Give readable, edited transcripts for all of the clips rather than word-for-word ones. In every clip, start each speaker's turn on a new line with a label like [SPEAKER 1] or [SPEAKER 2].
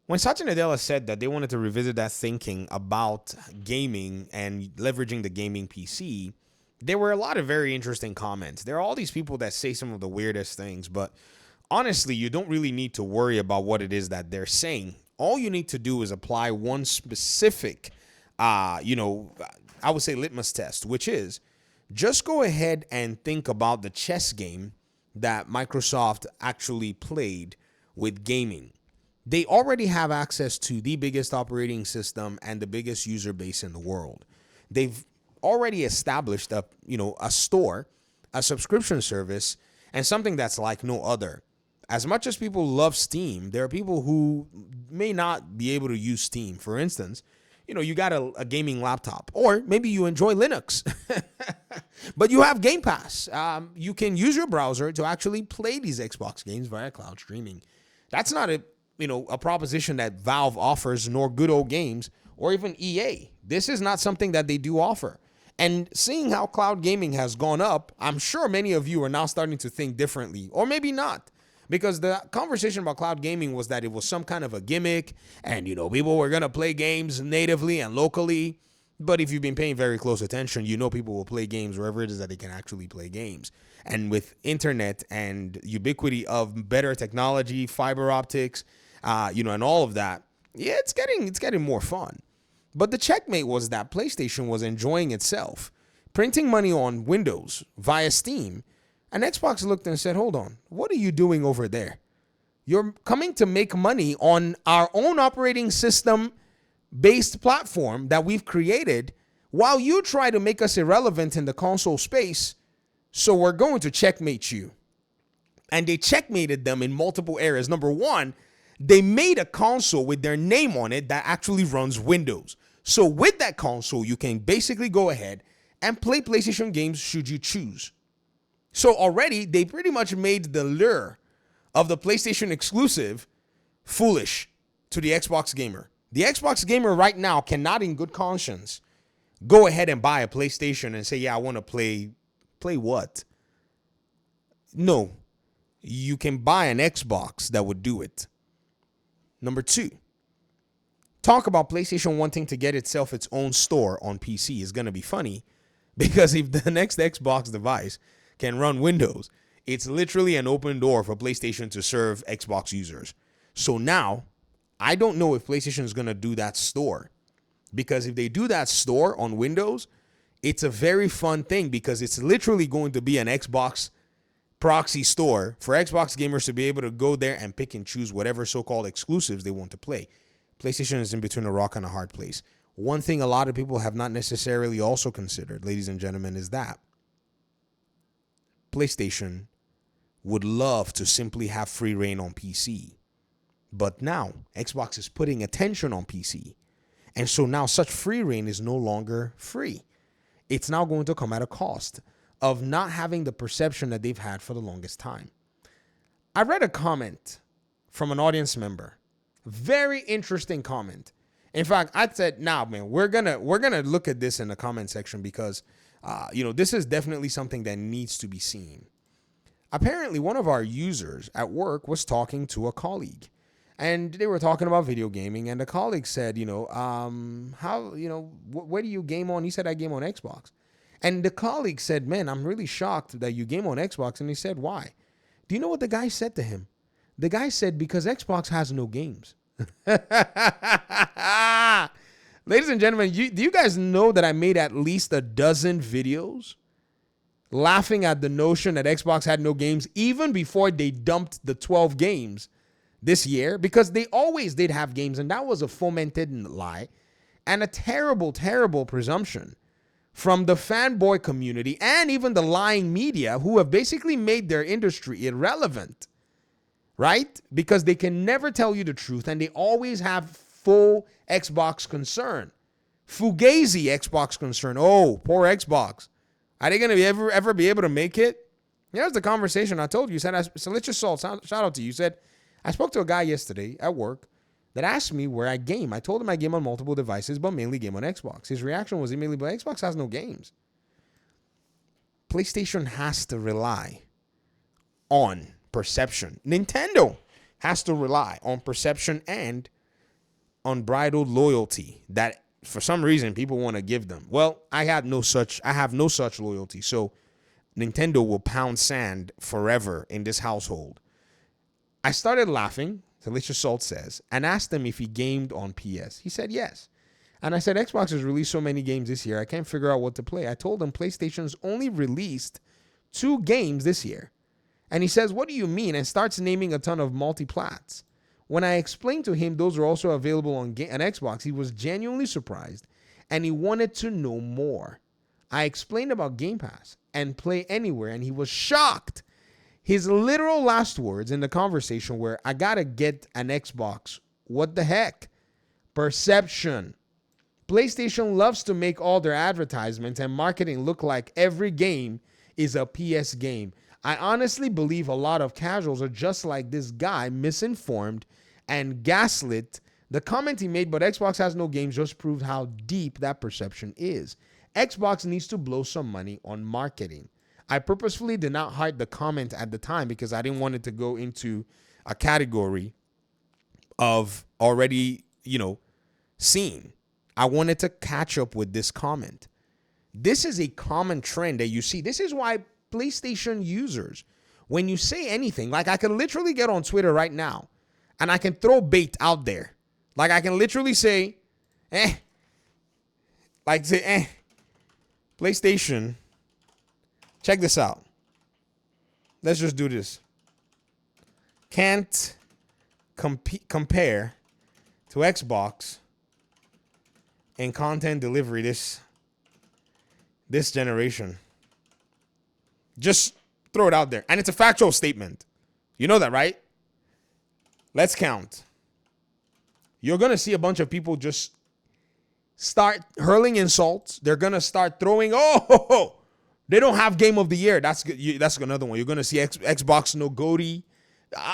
[SPEAKER 1] When Satya Nadella said that they wanted to revisit that thinking about gaming and leveraging the gaming PC, there were a lot of very interesting comments. There are all these people that say some of the weirdest things, but honestly, you don't really need to worry about what it is that they're saying. All you need to do is apply one specific, I would say litmus test, which is just go ahead and think about the chess game that Microsoft actually played with gaming. They already have access to the biggest operating system and the biggest user base in the world. They've already established a store, a subscription service, and something that's like no other. As much as people love Steam, there are people who may not be able to use Steam. For instance, you got a gaming laptop, or maybe you enjoy Linux, but you have Game Pass. You can use your browser to actually play these Xbox games via cloud streaming. That's not a proposition that Valve offers, nor Good Old Games, or even EA. This is not something that they do offer. And seeing how cloud gaming has gone up, I'm sure many of you are now starting to think differently, or maybe not. Because the conversation about cloud gaming was that it was some kind of a gimmick and, people were going to play games natively and locally. But if you've been paying very close attention, people will play games wherever it is that they can actually play games. And with internet and ubiquity of better technology, fiber optics, and all of that, yeah, it's getting more fun. But the checkmate was that PlayStation was enjoying itself, printing money on Windows via Steam. And Xbox looked and said, hold on, what are you doing over there? You're coming to make money on our own operating system based platform that we've created while you try to make us irrelevant in the console space. So we're going to checkmate you. And they checkmated them in multiple areas. Number one, they made a console with their name on it that actually runs Windows. So with that console, you can basically go ahead and play PlayStation games should you choose. So already, they pretty much made the lure of the PlayStation exclusive foolish to the Xbox gamer. The Xbox gamer right now cannot in good conscience go ahead and buy a PlayStation and say, yeah, I want to play what? No, you can buy an Xbox that would do it. Number two, talk about PlayStation wanting to get itself its own store on PC is going to be funny, because if the next Xbox device can run Windows, it's literally an open door for PlayStation to serve Xbox users. So now, I don't know if PlayStation is going to do that store, because if they do that store on Windows, it's a very fun thing, because it's literally going to be an Xbox proxy store for Xbox gamers to be able to go there and pick and choose whatever so-called exclusives they want to play. PlayStation is in between a rock and a hard place. One thing a lot of people have not necessarily also considered, ladies and gentlemen, is that PlayStation would love to simply have free reign on PC. But now Xbox is putting attention on PC. And so now such free reign is no longer free. It's now going to come at a cost of not having the perception that they've had for the longest time. I read a comment from an audience member. Very interesting comment. In fact, I said, nah, man, we're gonna look at this in the comment section, because this is definitely something that needs to be seen. Apparently, one of our users at work was talking to a colleague, and they were talking about video gaming, and the colleague said, where do you game on? He said, I game on Xbox. And the colleague said, man, I'm really shocked that you game on Xbox. And he said, why? Do you know what the guy said to him? The guy said, because Xbox has no games. Ladies and gentlemen, do you guys know that I made at least a dozen videos laughing at the notion that Xbox had no games even before they dumped the 12 games this year? Because they always did have games, and that was a fomented lie and a terrible, terrible presumption from the fanboy community and even the lying media, who have basically made their industry irrelevant, right? Because they can never tell you the truth, and they always have full Xbox concern. Fugazi Xbox concern. Oh, poor Xbox. Are they going to ever be able to make it? Here's the conversation I told you. You said, so let's just shout out to you. You said, I spoke to a guy yesterday at work that asked me where I game. I told him I game on multiple devices, but mainly game on Xbox. His reaction was immediately, but Xbox has no games. PlayStation has to rely on perception. Nintendo has to rely on perception and unbridled loyalty that for some reason people want to give them. Well, I have no such loyalty. So Nintendo will pound sand forever in this household. I started laughing, Delicious Salt says, and asked him if he gamed on PS. He said yes. And I said, Xbox has released so many games this year, I can't figure out what to play. I told him PlayStation's only released 2 games this year. And he says, what do you mean? And starts naming a ton of multi-plats. When I explained to him those are also available on Xbox, he was genuinely surprised and he wanted to know more. I explained about Game Pass and Play Anywhere, and he was shocked. His literal last words in the conversation were, I gotta get an Xbox. What the heck? Perception. PlayStation loves to make all their advertisements and marketing look like every game is a PS game. I honestly believe a lot of casuals are just like this guy, misinformed and gaslit. The comment he made, but Xbox has no games, just proved how deep that perception is. Xbox needs to blow some money on marketing. I purposefully did not hide the comment at the time because I didn't want it to go into a category of already, seen. I wanted to catch up with this comment. This is a common trend that you see. This is why PlayStation users, when you say anything, like I can literally get on Twitter right now and I can throw bait out there. Like I can literally say, PlayStation, check this out. Let's just do this. Can't compare to Xbox in content delivery this generation. Just throw it out there. And it's a factual statement. You know that, right? Let's count. You're going to see a bunch of people just start hurling insults. They're going to start throwing, they don't have Game of the Year. That's another one. You're going to see Xbox no goatee.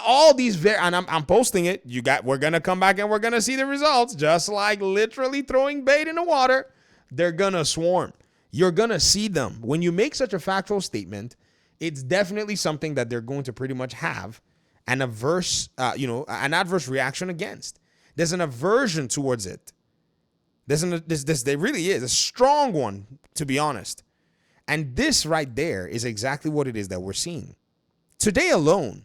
[SPEAKER 1] All these, and I'm posting it. We're going to come back and we're going to see the results. Just like literally throwing bait in the water. They're going to swarm. You're going to see them. When you make such a factual statement, it's definitely something that they're going to pretty much have an adverse reaction against. There's an aversion towards it. There really is a strong one, to be honest. And this right there is exactly what it is that we're seeing. Today alone,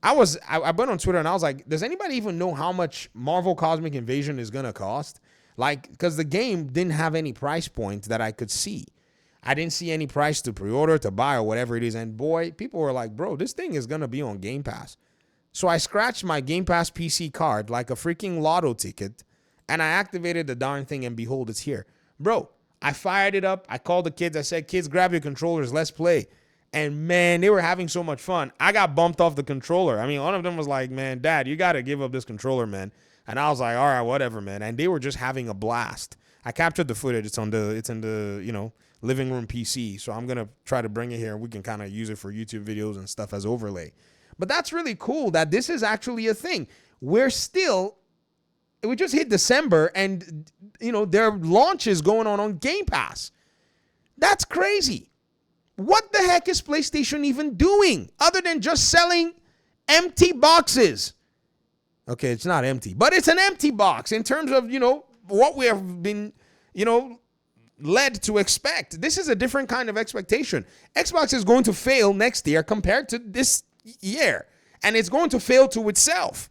[SPEAKER 1] I went on Twitter and I was like, does anybody even know how much Marvel Cosmic Invasion is going to cost? Like, because the game didn't have any price point that I could see. I didn't see any price to pre-order, to buy, or whatever it is. And boy, people were like, bro, this thing is going to be on Game Pass. So I scratched my Game Pass PC card like a freaking lotto ticket, and I activated the darn thing, and behold, it's here. Bro, I fired it up. I called the kids. I said, kids, grab your controllers. Let's play. And, man, they were having so much fun. I got bumped off the controller. I mean, one of them was like, man, Dad, you got to give up this controller, man. And I was like, all right, whatever, man. And they were just having a blast. I captured the footage. It's in the living room PC. So I'm going to try to bring it here and we can kind of use it for YouTube videos and stuff as overlay. But that's really cool that this is actually a thing. We just hit December and, there are launches going on Game Pass. That's crazy. What the heck is PlayStation even doing other than just selling empty boxes? Okay, it's not empty, but it's an empty box in terms of, what we have been, led to expect. This is a different kind of expectation. Xbox is going to fail next year compared to this year, and it's going to fail to itself.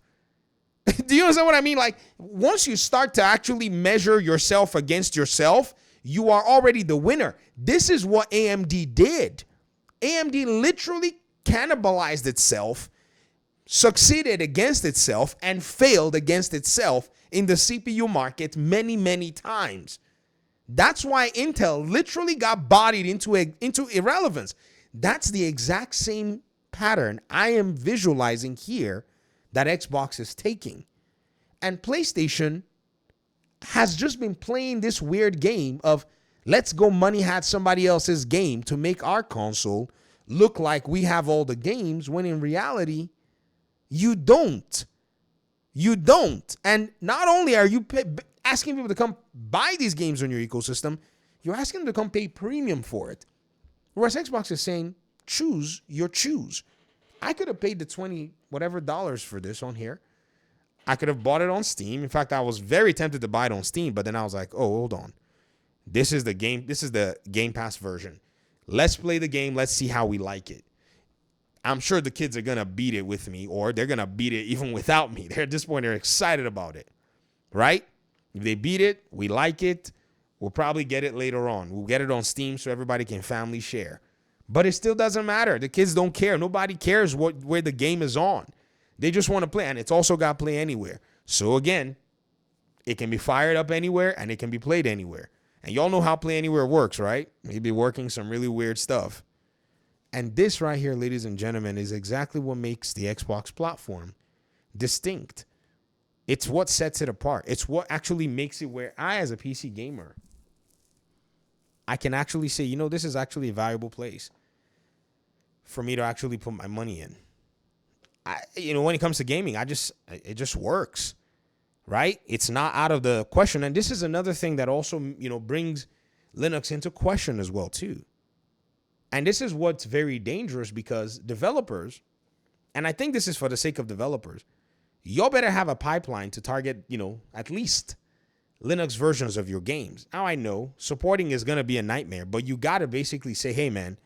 [SPEAKER 1] Do you understand what I mean? Like, once you start to actually measure yourself against yourself, you are already the winner. This is what AMD did. AMD literally cannibalized itself, succeeded against itself, and failed against itself in the CPU market many, many times. That's why Intel literally got bodied into irrelevance. That's the exact same pattern I am visualizing here that Xbox is taking. And PlayStation has just been playing this weird game of let's go money hat somebody else's game to make our console look like we have all the games, when in reality, you don't. You don't. And not only are you asking people to come buy these games on your ecosystem, you're asking them to come pay premium for it. Whereas Xbox is saying, choose your choose. I could have paid the $20 whatever for this on here. I could have bought it on Steam. In fact, I was very tempted to buy it on Steam, but then I was like, oh, hold on. This is the Game Pass version. Let's play the game. Let's see how we like it. I'm sure the kids are going to beat it with me, or they're going to beat it even without me. They're at this point, they're excited about it, right? If they beat it, we like it, we'll probably get it later on. We'll get it on Steam so everybody can family share. But it still doesn't matter. The kids don't care. Nobody cares where the game is on. They just want to play, and it's also got Play Anywhere. So again, it can be fired up anywhere, and it can be played anywhere. And y'all know how Play Anywhere works, right? Maybe working some really weird stuff. And this right here, ladies and gentlemen, is exactly what makes the Xbox platform distinct. It's what sets it apart. It's what actually makes it where I, as a PC gamer, I can actually say, this is actually a valuable place for me to actually put my money in. When it comes to gaming, it just works, right? It's not out of the question. And this is another thing that also, brings Linux into question as well, too. And this is what's very dangerous, because developers, and I think this is for the sake of developers, y'all better have a pipeline to target, at least Linux versions of your games. Now, I know supporting is going to be a nightmare, but you got to basically say, hey, man,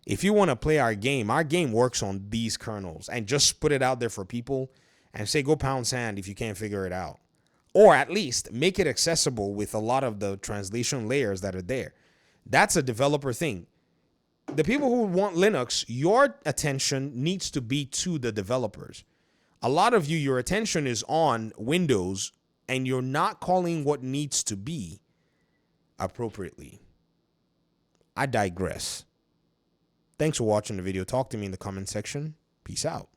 [SPEAKER 1] if you want to play our game works on these kernels, and just put it out there for people and say, go pound sand if you can't figure it out. Or at least make it accessible with a lot of the translation layers that are there. That's a developer thing. The people who want Linux, your attention needs to be to the developers. A lot of you, your attention is on Windows, and you're not calling what needs to be appropriately. I digress. Thanks for watching the video. Talk to me in the comment section. Peace out.